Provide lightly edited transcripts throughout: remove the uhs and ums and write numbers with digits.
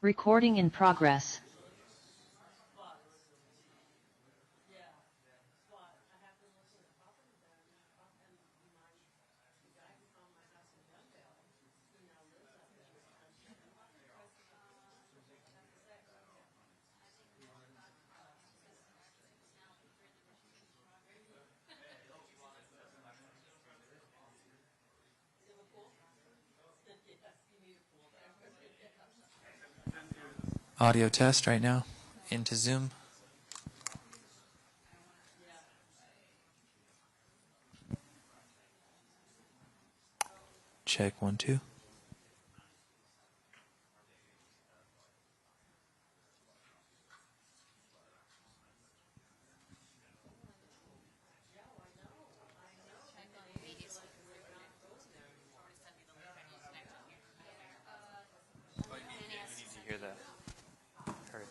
Recording in progress. Audio test right now into Zoom. Check 1 2. We need to hear that. Heard.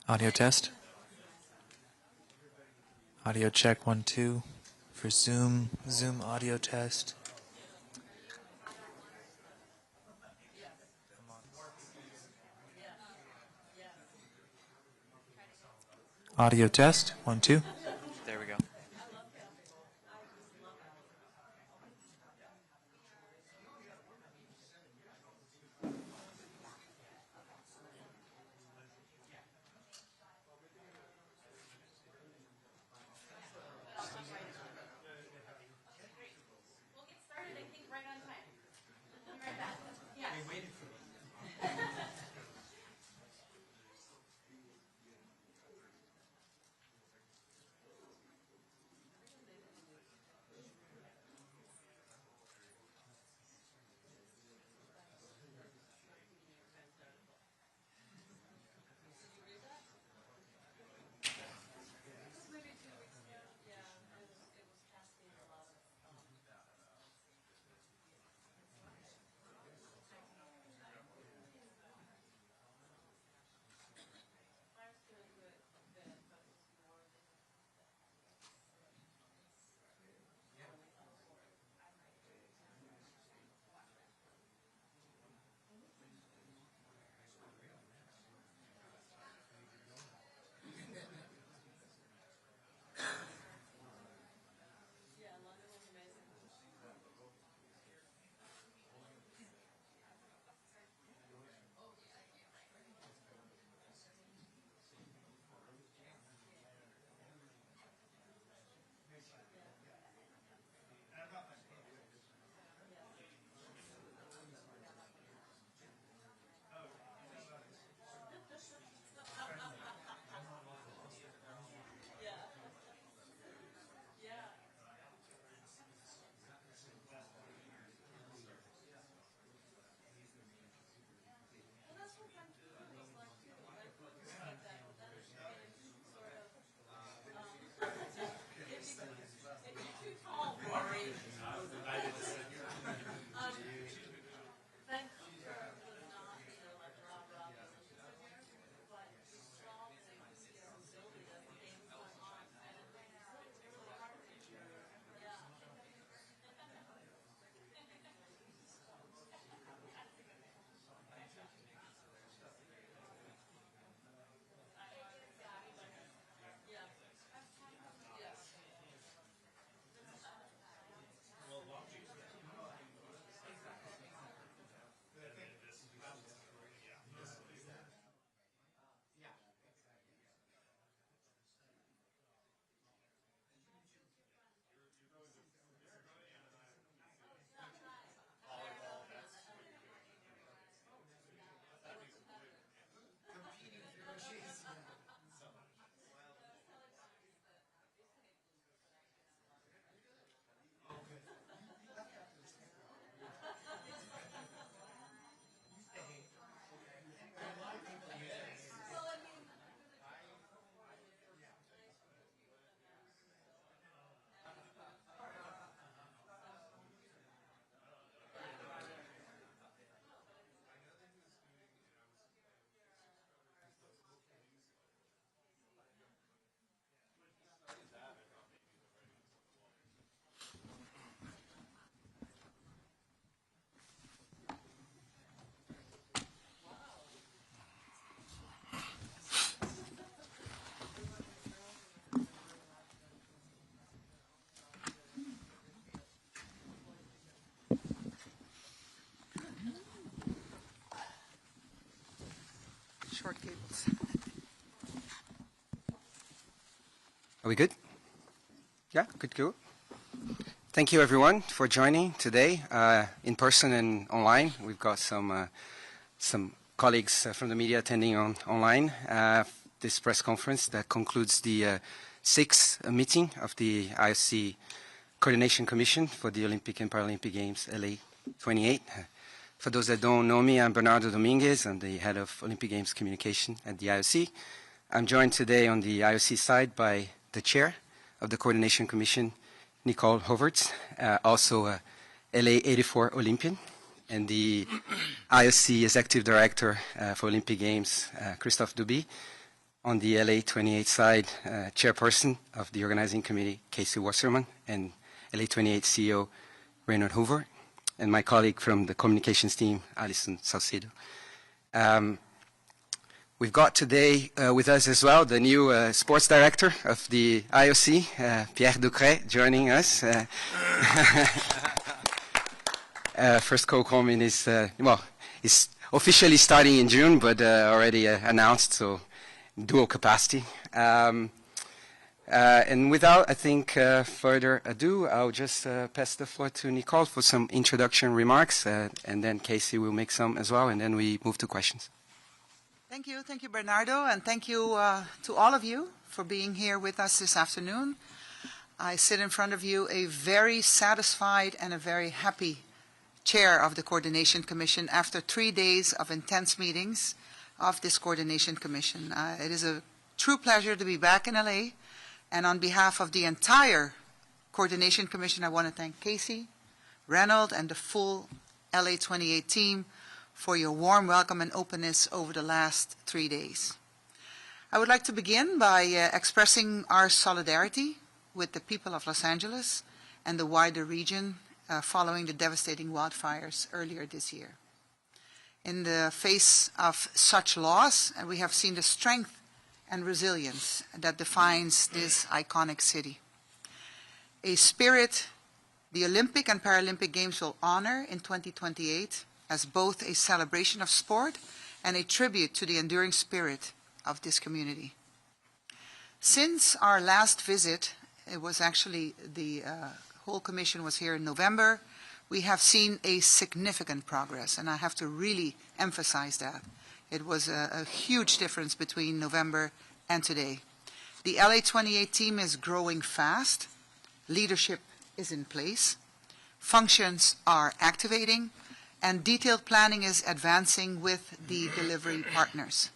Audio test. Audio check 1 2 for Zoom. Zoom audio test. Audio test 1 2. There we go. Are we good? Yeah, good, go. Thank you, everyone, for joining today, in person and online. We've got some colleagues from the media attending online this press conference that concludes the sixth meeting of the IOC Coordination Commission for the Olympic and Paralympic Games LA 28. For those that don't know me, I'm Bernardo Dominguez. I'm the head of Olympic Games Communication at the IOC. I'm joined today on the IOC side by the chair of the Coordination Commission, Nicole Hoverts, also a LA 84 Olympian, and the IOC Executive Director for Olympic Games, Christophe Duby. On the LA 28 side, Chairperson of the Organizing Committee, Casey Wasserman, and LA 28 CEO, Raynard Hoover, and my colleague from the communications team, Alison Salcedo. We've got today with us as well the new sports director of the IOC, Pierre Ducret, joining us. First co-common is, is officially starting in June, but already announced, so dual capacity. And without, I think, further ado, I'll just pass the floor to Nicole for some introduction remarks, and then Casey will make some as well, and then we move to questions. Thank you, Bernardo, and thank you to all of you for being here with us this afternoon. I sit in front of you a very satisfied and a very happy chair of the Coordination Commission after 3 days of intense meetings of this Coordination Commission. It is a true pleasure to be back in LA, and on behalf of the entire Coordination Commission, I want to thank Casey, Reynolds, and the full LA 28 team for your warm welcome and openness over the last 3 days. I would like to begin by expressing our solidarity with the people of Los Angeles and the wider region following the devastating wildfires earlier this year. In the face of such loss, we have seen the strength and resilience that defines this iconic city. A spirit the Olympic and Paralympic Games will honor in 2028 as both a celebration of sport and a tribute to the enduring spirit of this community. Since our last visit, it was actually the whole commission was here in November, we have seen a significant progress, and I have to really emphasize that. It was a huge difference between November and today. The LA 28 team is growing fast, leadership is in place, functions are activating, and detailed planning is advancing with the delivery partners.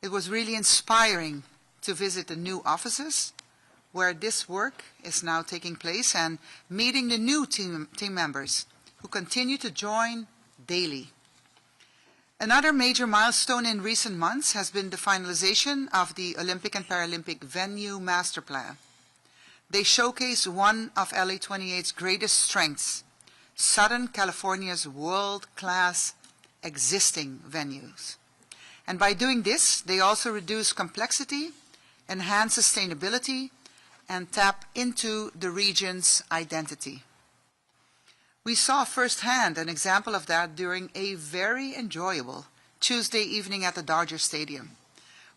It was really inspiring to visit the new offices where this work is now taking place and meeting the new team members who continue to join daily. Another major milestone in recent months has been the finalization of the Olympic and Paralympic Venue Master Plan. They showcase one of LA 28's greatest strengths, Southern California's world-class existing venues. And by doing this, they also reduce complexity, enhance sustainability, and tap into the region's identity. We saw firsthand an example of that during a very enjoyable Tuesday evening at the Dodger Stadium,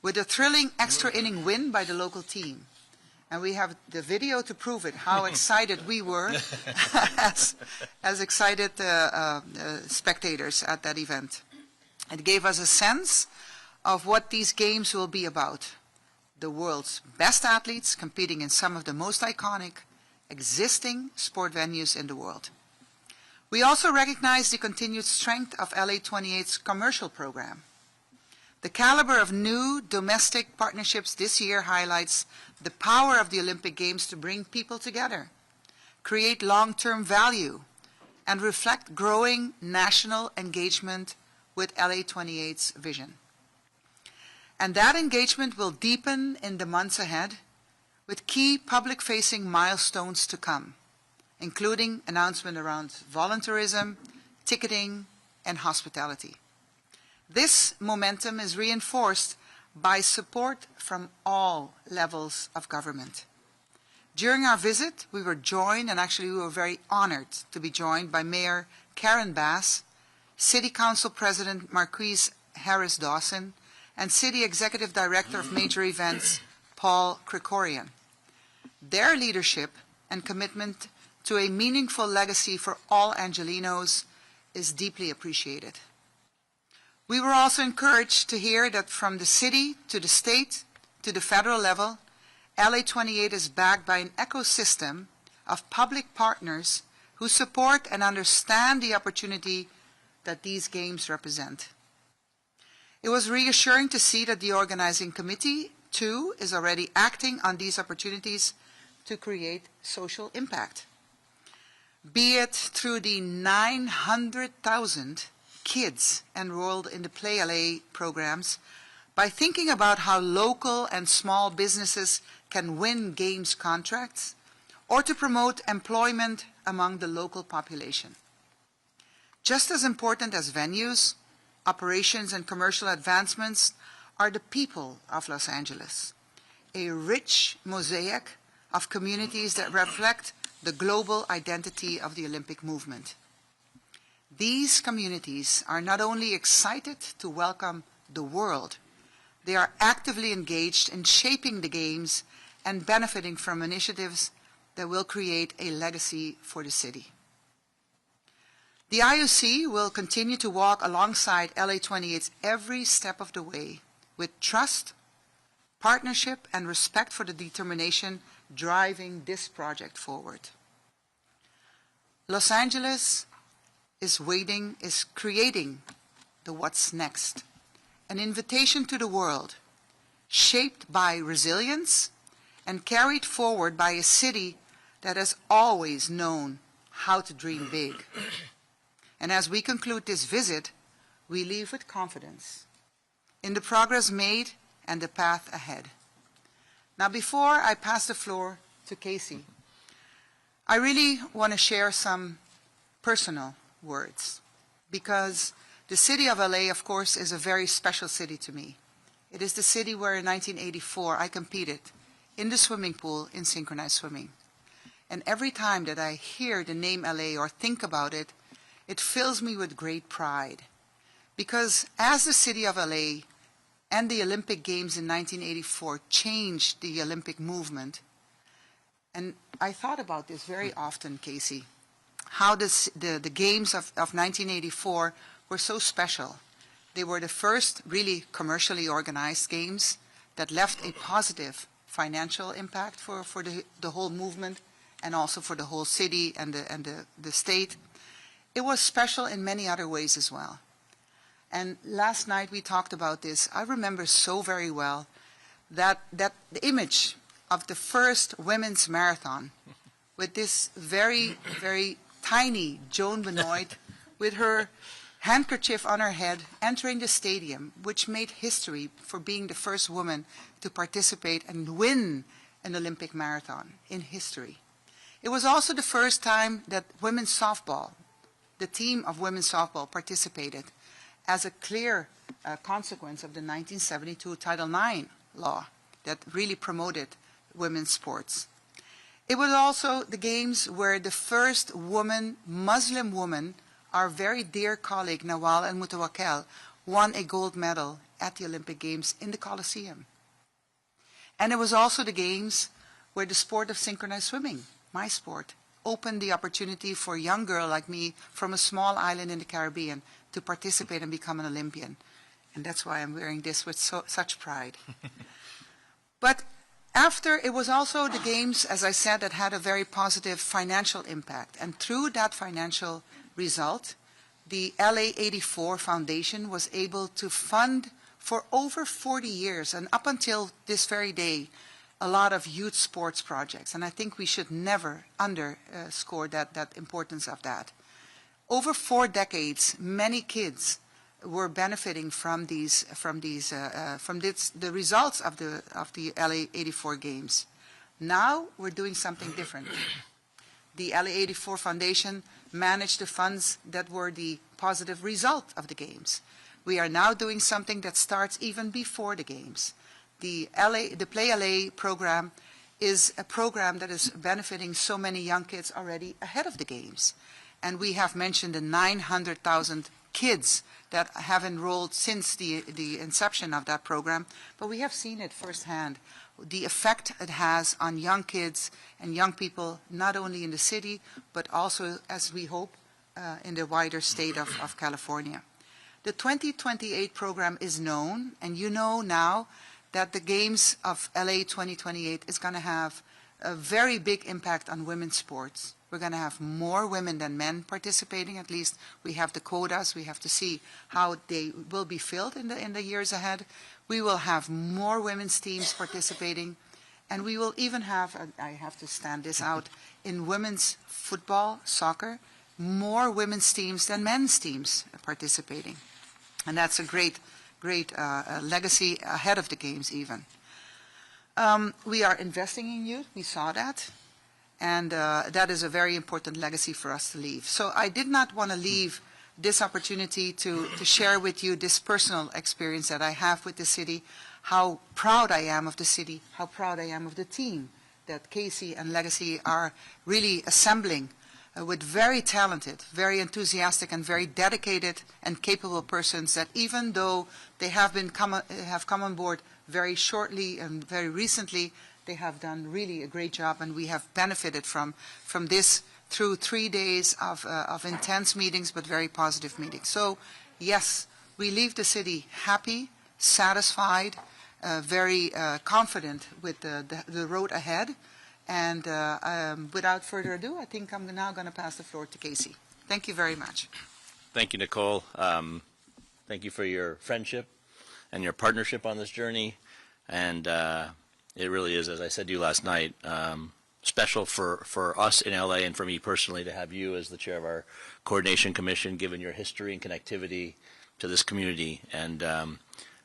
with a thrilling extra inning win by the local team. And we have the video to prove it, how excited we were as excited spectators at that event. It gave us a sense of what these games will be about. The world's best athletes competing in some of the most iconic existing sport venues in the world. We also recognize the continued strength of LA 28's commercial program. The caliber of new domestic partnerships this year highlights the power of the Olympic Games to bring people together, create long-term value, and reflect growing national engagement with LA 28's vision. And that engagement will deepen in the months ahead with key public-facing milestones to come, including announcement around volunteerism, ticketing, and hospitality. This momentum is reinforced by support from all levels of government. During our visit, we were joined, and actually we were very honored to be joined by Mayor Karen Bass, City Council President Marquise Harris Dawson, and City Executive Director of Major Events, Paul Krikorian. Their leadership and commitment to a meaningful legacy for all Angelenos is deeply appreciated. We were also encouraged to hear that from the city to the state to the federal level, LA28 is backed by an ecosystem of public partners who support and understand the opportunity that these games represent. It was reassuring to see that the organizing committee, too, is already acting on these opportunities to create social impact. Be it through the 900,000 kids enrolled in the Play LA programs, by thinking about how local and small businesses can win games contracts, or to promote employment among the local population. Just as important as venues, operations, and commercial advancements are the people of Los Angeles, a rich mosaic of communities that reflect the global identity of the Olympic movement. These communities are not only excited to welcome the world, they are actively engaged in shaping the Games and benefiting from initiatives that will create a legacy for the city. The IOC will continue to walk alongside LA28's every step of the way with trust, partnership, and respect for the determination driving this project forward. Los Angeles is creating the what's next, an invitation to the world shaped by resilience and carried forward by a city that has always known how to dream big. And as we conclude this visit, we leave with confidence in the progress made and the path ahead. Now, before I pass the floor to Casey, I really want to share some personal words, because the city of LA, of course, is a very special city to me. It is the city where in 1984 I competed in the swimming pool in synchronized swimming. And every time that I hear the name LA or think about it, it fills me with great pride. Because as the city of LA and the Olympic Games in 1984 changed the Olympic movement, and I thought about this very often, Casey, how the Games of 1984 were so special. They were the first really commercially organized games that left a positive financial impact for the whole movement and also for the whole city and the state. It was special in many other ways as well. And last night we talked about this. I remember so very well that the image of the first women's marathon with this very, very tiny Joan Benoit with her handkerchief on her head entering the stadium, which made history for being the first woman to participate and win an Olympic marathon in history. It was also the first time that women's softball, the team of women's softball, participated as a clear consequence of the 1972 Title IX law that really promoted women's sports. It was also the games where the first Muslim woman, our very dear colleague Nawal Al-Mutawakkil, won a gold medal at the Olympic Games in the Coliseum. And it was also the games where the sport of synchronized swimming, my sport, opened the opportunity for a young girl like me from a small island in the Caribbean to participate and become an Olympian. And that's why I'm wearing this with such pride. But after, it was also the games, as I said, that had a very positive financial impact. And through that financial result, the LA84 Foundation was able to fund for over 40 years, and up until this very day, a lot of youth sports projects. And I think we should never underscore that importance of that. Over 4 decades, many kids were benefiting from the results of the LA84 Games. Now we're doing something different. The LA84 Foundation managed the funds that were the positive result of the Games. We are now doing something that starts even before the Games. The Play LA program is a program that is benefiting so many young kids already ahead of the Games. And we have mentioned the 900,000 kids that have enrolled since the inception of that program, but we have seen it firsthand, the effect it has on young kids and young people, not only in the city, but also, as we hope, in the wider state of California. The 2028 program is known, and you know now that the Games of LA 2028 is going to have a very big impact on women's sports. We're going to have more women than men participating. At least we have the quotas. We have to see how they will be filled in the years ahead. We will have more women's teams participating, and we will even have, I have to stand this out, in women's football, soccer, more women's teams than men's teams participating. And that's a great legacy ahead of the Games even. We are investing in youth. We saw that. And that is a very important legacy for us to leave. So I did not want to leave this opportunity to share with you this personal experience that I have with the city, how proud I am of the city, how proud I am of the team that Casey and Legacy are really assembling with very talented, very enthusiastic, and very dedicated and capable persons that even though they have come on board very shortly and very recently, they have done really a great job, and we have benefited from this through 3 days of intense meetings, but very positive meetings. So, yes, we leave the city happy, satisfied, very confident with the road ahead. And without further ado, I think I'm now going to pass the floor to Casey. Thank you very much. Thank you, Nicole. Thank you for your friendship and your partnership on this journey. And it really is, as I said to you last night, special for us in LA and for me personally to have you as the chair of our coordination commission, given your history and connectivity to this community. And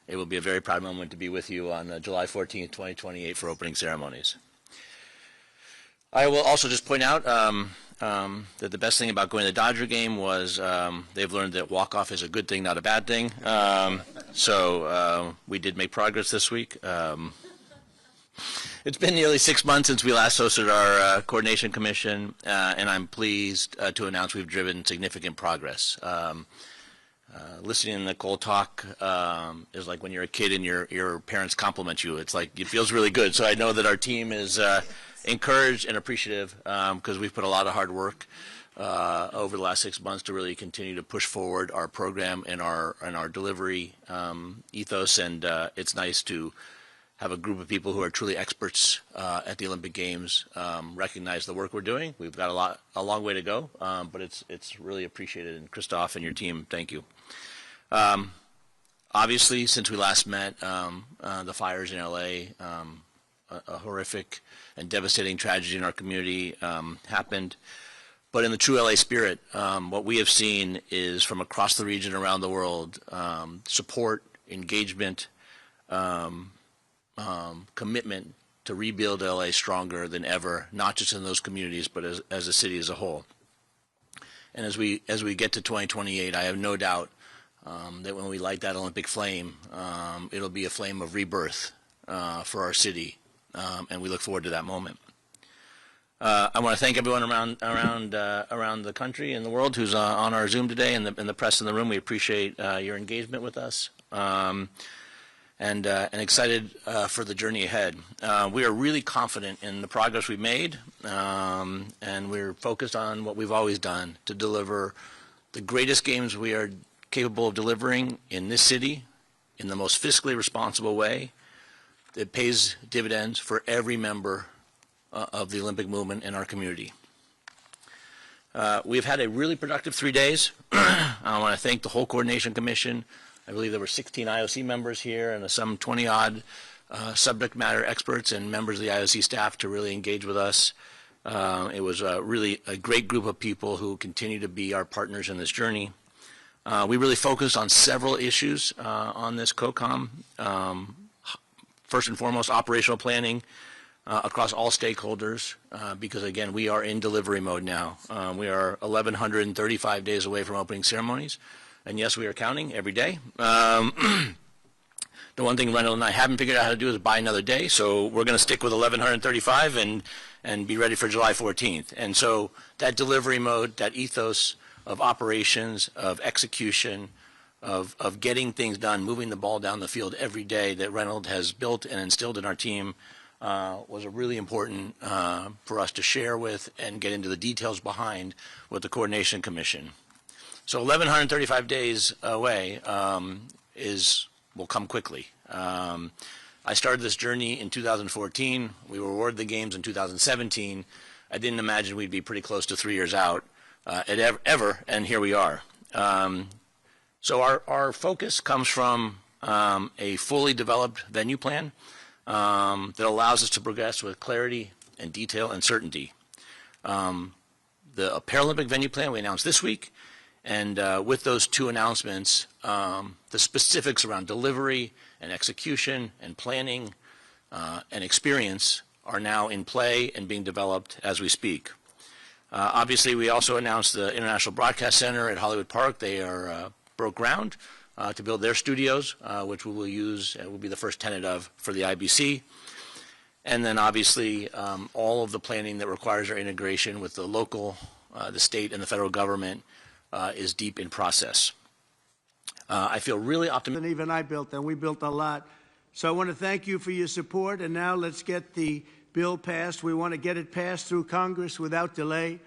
it will be a very proud moment to be with you on July 14th, 2028 for opening ceremonies. I will also just point out that the best thing about going to the Dodger game was they've learned that walk-off is a good thing, not a bad thing. So we did make progress this week. It's been nearly 6 months since we last hosted our coordination commission, and I'm pleased to announce we've driven significant progress. Listening to Nicole talk is like when you're a kid and your parents compliment you. It's like it feels really good. So I know that our team is encouraged and appreciative because we've put a lot of hard work over the last 6 months to really continue to push forward our program and our delivery ethos. And it's nice to have a group of people who are truly experts at the Olympic Games recognize the work we're doing. We've got a long way to go, but it's really appreciated. And Christoph and your team, thank you. Obviously, since we last met, the fires in LA, a horrific and devastating tragedy in our community happened. But in the true LA spirit, what we have seen is from across the region, around the world, support, engagement, commitment to rebuild LA stronger than ever, not just in those communities, but as a city as a whole. And as we get to 2028, I have no doubt that when we light that Olympic flame, it'll be a flame of rebirth for our city, and we look forward to that moment. I want to thank everyone around the country and the world who's on our Zoom today, and the press in the room. We appreciate your engagement with us, and excited for the journey ahead. We are really confident in the progress we've made, and we're focused on what we've always done, to deliver the greatest games we are capable of delivering in this city in the most fiscally responsible way that pays dividends for every member of the Olympic movement in our community. We've had a really productive 3 days. I want to thank the whole Coordination Commission. I believe there were 16 IOC members here and some 20-odd subject matter experts and members of the IOC staff to really engage with us. It was really a great group of people who continue to be our partners in this journey. We really focused on several issues on this COCOM. First and foremost, operational planning across all stakeholders, because again, we are in delivery mode now. We are 1,135 days away from opening ceremonies, and yes, we are counting every day. The one thing Reynold and I haven't figured out how to do is buy another day, so we're going to stick with 1,135 and be ready for July 14th. And so that delivery mode, that ethos, of operations, of execution, of getting things done, moving the ball down the field every day that Reynold has built and instilled in our team was a really important for us to share with and get into the details behind with the Coordination Commission. So 1,135 days away will come quickly. I started this journey in 2014. We were awarded the games in 2017. I didn't imagine we'd be pretty close to 3 years out ever, and here we are. So our focus comes from a fully developed venue plan that allows us to progress with clarity and detail and certainty. The Paralympic venue plan we announced this week, and with those two announcements, the specifics around delivery and execution and planning and experience are now in play and being developed as we speak. Obviously, we also announced the International Broadcast Center at Hollywood Park. They broke ground to build their studios, which we will use and will be the first tenant of for the IBC. And then obviously all of the planning that requires our integration with the local, the state, and the federal government is deep in process. I feel really optimistic. And even I built, and we built a lot. So I want to thank you for your support, and now let's get the bill passed. We want to get it passed through Congress without delay.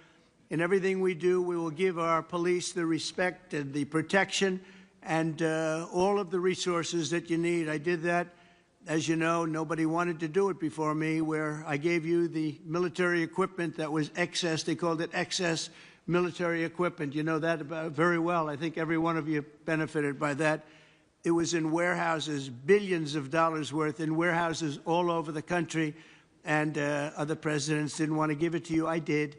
In everything we do, we will give our police the respect and the protection and all of the resources that you need. I did that, as you know, nobody wanted to do it before me, where I gave you the military equipment that was excess. They called it excess military equipment. You know that very well. I think every one of you benefited by that. It was in warehouses, billions of dollars worth in warehouses all over the country, and other presidents didn't want to give it to you. I did.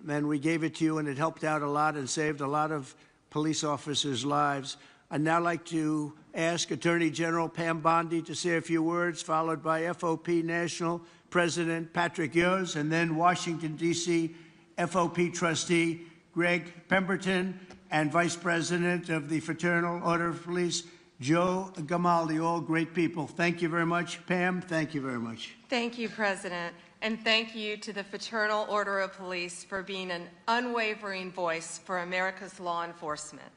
And we gave it to you, and it helped out a lot and saved a lot of police officers' lives. I'd now like to ask Attorney General Pam Bondi to say a few words, followed by FOP National President Patrick Yoes, and then Washington, D.C. FOP Trustee Greg Pemberton, and Vice President of the Fraternal Order of Police, Joe Gamaldi, all great people. Thank you very much. Pam, thank you very much. Thank you, President. And thank you to the Fraternal Order of Police for being an unwavering voice for America's law enforcement.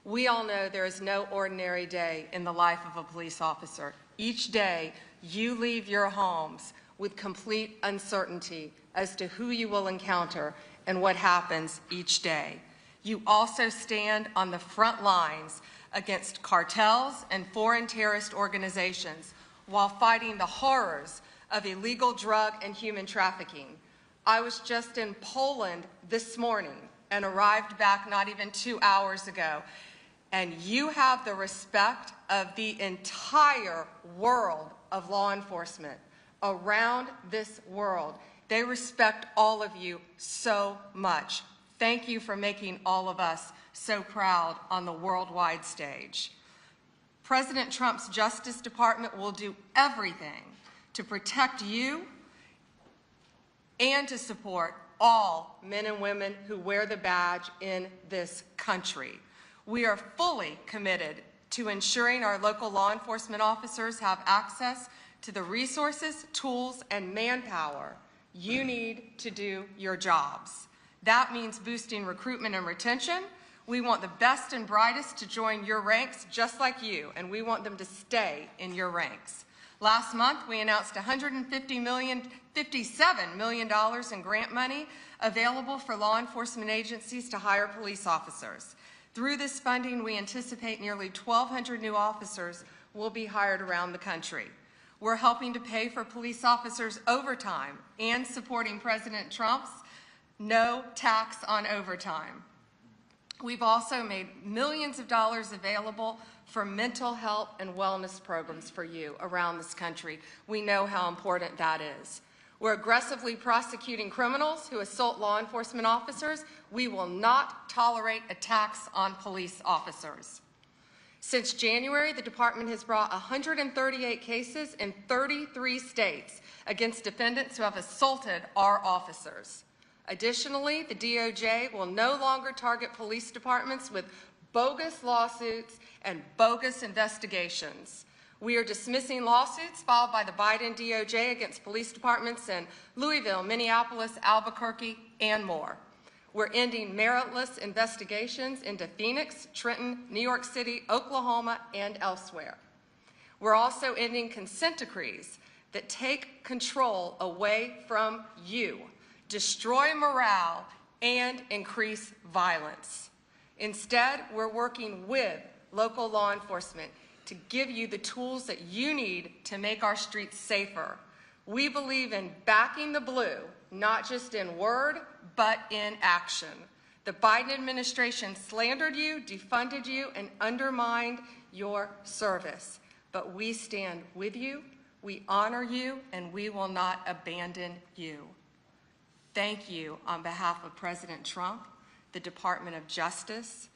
We all know there is no ordinary day in the life of a police officer. Each day, you leave your homes with complete uncertainty as to who you will encounter and what happens each day. You also stand on the front lines against cartels and foreign terrorist organizations while fighting the horrors of illegal drug and human trafficking. I was just in Poland this morning and arrived back not even 2 hours ago. And you have the respect of the entire world of law enforcement around this world. They respect all of you so much. Thank you for making all of us so proud on the worldwide stage. President Trump's Justice Department will do everything to protect you and to support all men and women who wear the badge in this country. We are fully committed to ensuring our local law enforcement officers have access to the resources, tools, and manpower you need to do your jobs. That means boosting recruitment and retention. We want the best and brightest to join your ranks just like you, and we want them to stay in your ranks. Last month, we announced $57 million in grant money available for law enforcement agencies to hire police officers. Through this funding, we anticipate nearly 1,200 new officers will be hired around the country. We're helping to pay for police officers' overtime and supporting President Trump's no tax on overtime. We've also made millions of dollars available for mental health and wellness programs for you around this country. We know how important that is. We're aggressively prosecuting criminals who assault law enforcement officers. We will not tolerate attacks on police officers. Since January, the department has brought 138 cases in 33 states against defendants who have assaulted our officers. Additionally, the DOJ will no longer target police departments with bogus lawsuits and bogus investigations. We are dismissing lawsuits filed by the Biden DOJ against police departments in Louisville, Minneapolis, Albuquerque, and more. We're ending meritless investigations into Phoenix, Trenton, New York City, Oklahoma, and elsewhere. We're also ending consent decrees that take control away from you, destroy morale, and increase violence. Instead, we're working with local law enforcement to give you the tools that you need to make our streets safer. We believe in backing the blue, not just in word, but in action. The Biden administration slandered you, defunded you, and undermined your service. But we stand with you, we honor you, and we will not abandon you. Thank you on behalf of President Trump, the Department of Justice.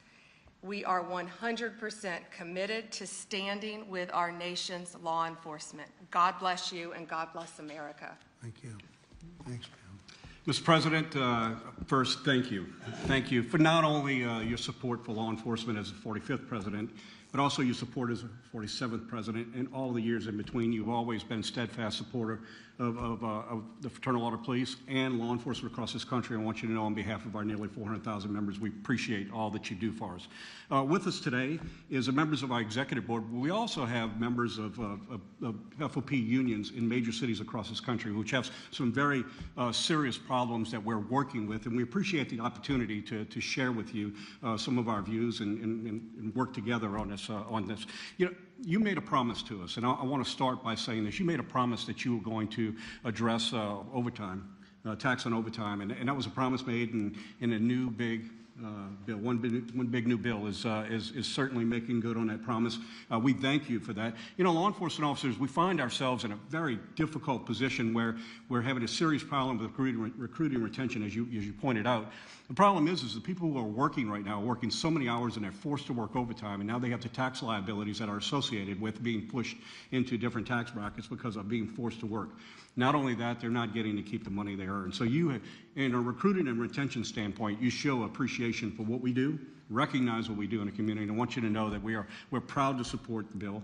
We are 100% committed to standing with our nation's law enforcement. God bless you, and God bless America. Thank you. Thanks, Pam. Mr. President, first, thank you. Thank you for not only your support for law enforcement as the 45th president, but also your support as the 47th president and all the years in between. You've always been a steadfast supporter of the Fraternal Order Police and law enforcement across this country. I want you to know on behalf of our nearly 400,000 members, we appreciate all that you do for us. With us today is members of our executive board. We also have members of FOP unions in major cities across this country, which have some very serious problems that we're working with, and we appreciate the opportunity to share with you some of our views and work together on this. You know, you made a promise to us, and I want to start by saying this. You made a promise that you were going to address overtime, tax on overtime, and that was a promise made in a new big bill. One big new bill is certainly making good on that promise. We thank you for that. You know, law enforcement officers, we find ourselves in a very difficult position where we're having a serious problem with recruiting retention, as you pointed out. The problem is the people who are working right now are working so many hours and they're forced to work overtime, and now they have the tax liabilities that are associated with being pushed into different tax brackets because of being forced to work. Not only that, they're not getting to keep the money they earn. So you, in a recruiting and retention standpoint, you show appreciation for what we do, recognize what we do in the community, and I want you to know that we're proud to support the bill.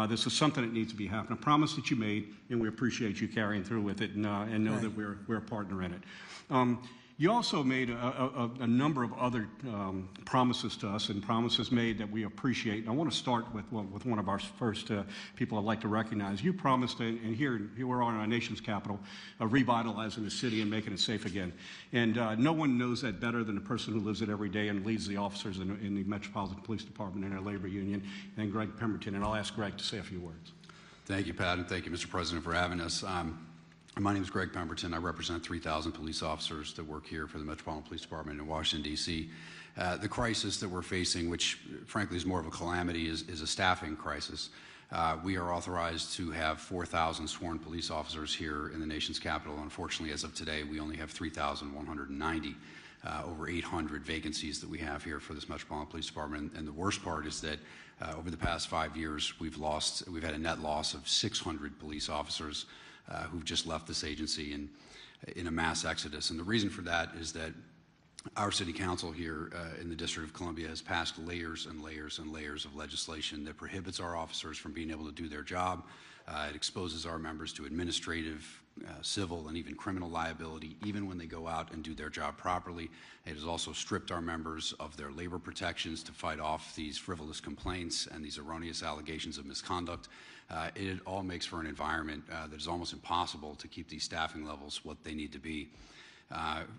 This is something that needs to be happening. A promise that you made, and we appreciate you carrying through with it, and know that we're a partner in it. You also made a number of other promises to us, and promises made that we appreciate. And I want to start with one of our first people I'd like to recognize. You promised, and here we're on our nation's capital, revitalizing the city and making it safe again. And no one knows that better than the person who lives it every day and leads the officers in the Metropolitan Police Department and our labor union, and Greg Pemberton. And I'll ask Greg to say a few words. Thank you, Pat, and thank you, Mr. President, for having us. My name is Greg Pemberton. I represent 3,000 police officers that work here for the Metropolitan Police Department in Washington, D.C. The crisis that we're facing, which frankly is more of a calamity, is a staffing crisis. We are authorized to have 4,000 sworn police officers here in the nation's capital. Unfortunately, as of today, we only have 3,190. Over 800 vacancies that we have here for this Metropolitan Police Department. And the worst part is that over the past 5 years, we've had a net loss of 600 police officers who've just left this agency in a mass exodus. And the reason for that is that our city council here in the District of Columbia has passed layers and layers and layers of legislation that prohibits our officers from being able to do their job. It exposes our members to administrative, civil, and even criminal liability, even when they go out and do their job properly. It has also stripped our members of their labor protections to fight off these frivolous complaints and these erroneous allegations of misconduct. It all makes for an environment that is almost impossible to keep these staffing levels what they need to be.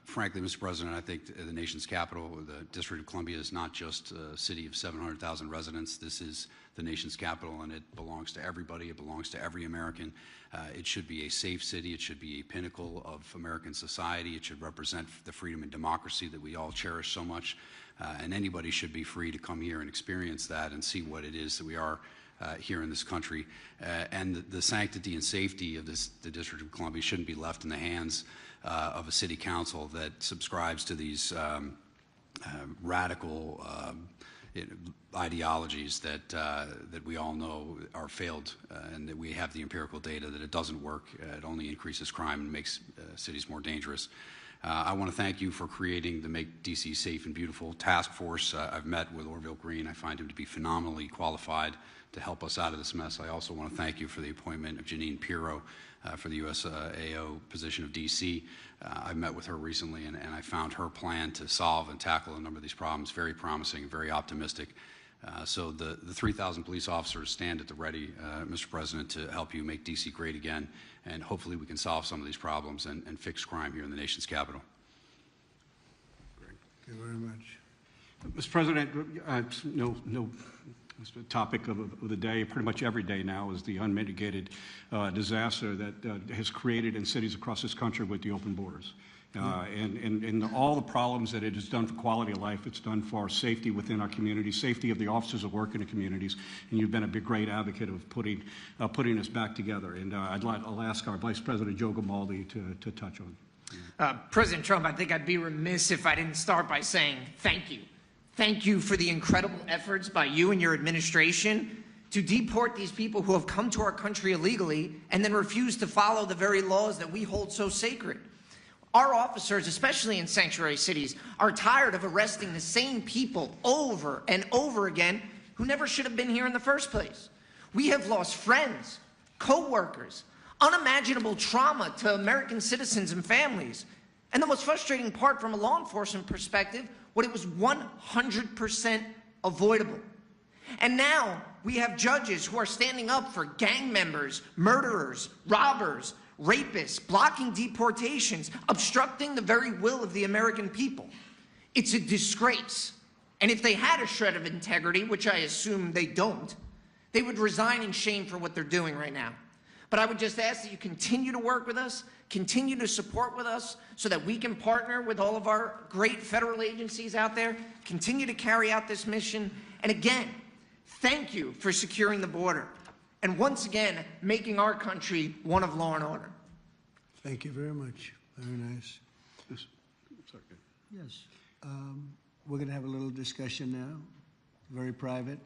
Frankly, Mr. President, I think the nation's capital, the District of Columbia, is not just a city of 700,000 residents. This is the nation's capital, and it belongs to everybody. It belongs to every American. It should be a safe city. It should be a pinnacle of American society. It should represent the freedom and democracy that we all cherish so much. And anybody should be free to come here and experience that and see what it is that we are here in this country. And the sanctity and safety of the District of Columbia shouldn't be left in the hands of a city council that subscribes to these radical ideologies that we all know are failed, and that we have the empirical data that it doesn't work. It only increases crime and makes cities more dangerous. I want to thank you for creating the Make D.C. Safe and Beautiful task force. I've met with Orville Green. I find him to be phenomenally qualified to help us out of this mess. I also want to thank you for the appointment of Janine Pirro for the USAO position of D.C. I've met with her recently, and I found her plan to solve and tackle a number of these problems very promising, very optimistic. So the 3,000 police officers stand at the ready, Mr. President, to help you make D.C. great again, and hopefully we can solve some of these problems and fix crime here in the nation's capital. Thank you very much. Mr. President, it's the topic of the day, pretty much every day now, is the unmitigated disaster that has created in cities across this country with the open borders. And all the problems that it has done for quality of life, it's done for our safety within our community, safety of the officers that work in the communities, and you've been a great advocate of putting us back together. And I'll ask our Vice President Joe Grimaldi to touch on. President Trump, I think I'd be remiss if I didn't start by saying thank you. Thank you for the incredible efforts by you and your administration to deport these people who have come to our country illegally and then refuse to follow the very laws that we hold so sacred. Our officers, especially in sanctuary cities, are tired of arresting the same people over and over again who never should have been here in the first place. We have lost friends, co-workers, unimaginable trauma to American citizens and families. And the most frustrating part from a law enforcement perspective, what it was 100% avoidable. And now we have judges who are standing up for gang members, murderers, robbers, rapists, blocking deportations, obstructing the very will of the American people. It's a disgrace. And if they had a shred of integrity, which I assume they don't, they would resign in shame for what they're doing right now. But I would just ask that you continue to work with us, continue to support with us so that we can partner with all of our great federal agencies out there, continue to carry out this mission. And again, thank you for securing the border and once again making our country one of law and order. Thank you very much. Very nice. Yes. Yes. We're going to have a little discussion now, very private.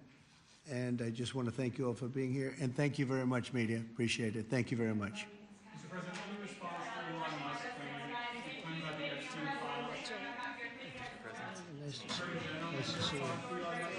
And I just want to thank you all for being here. And thank you very much, media. Appreciate it. Thank you very much. Mr. President, let me respond to Elon Musk claiming that the Epstein files. Nice to see you. Nice to see you.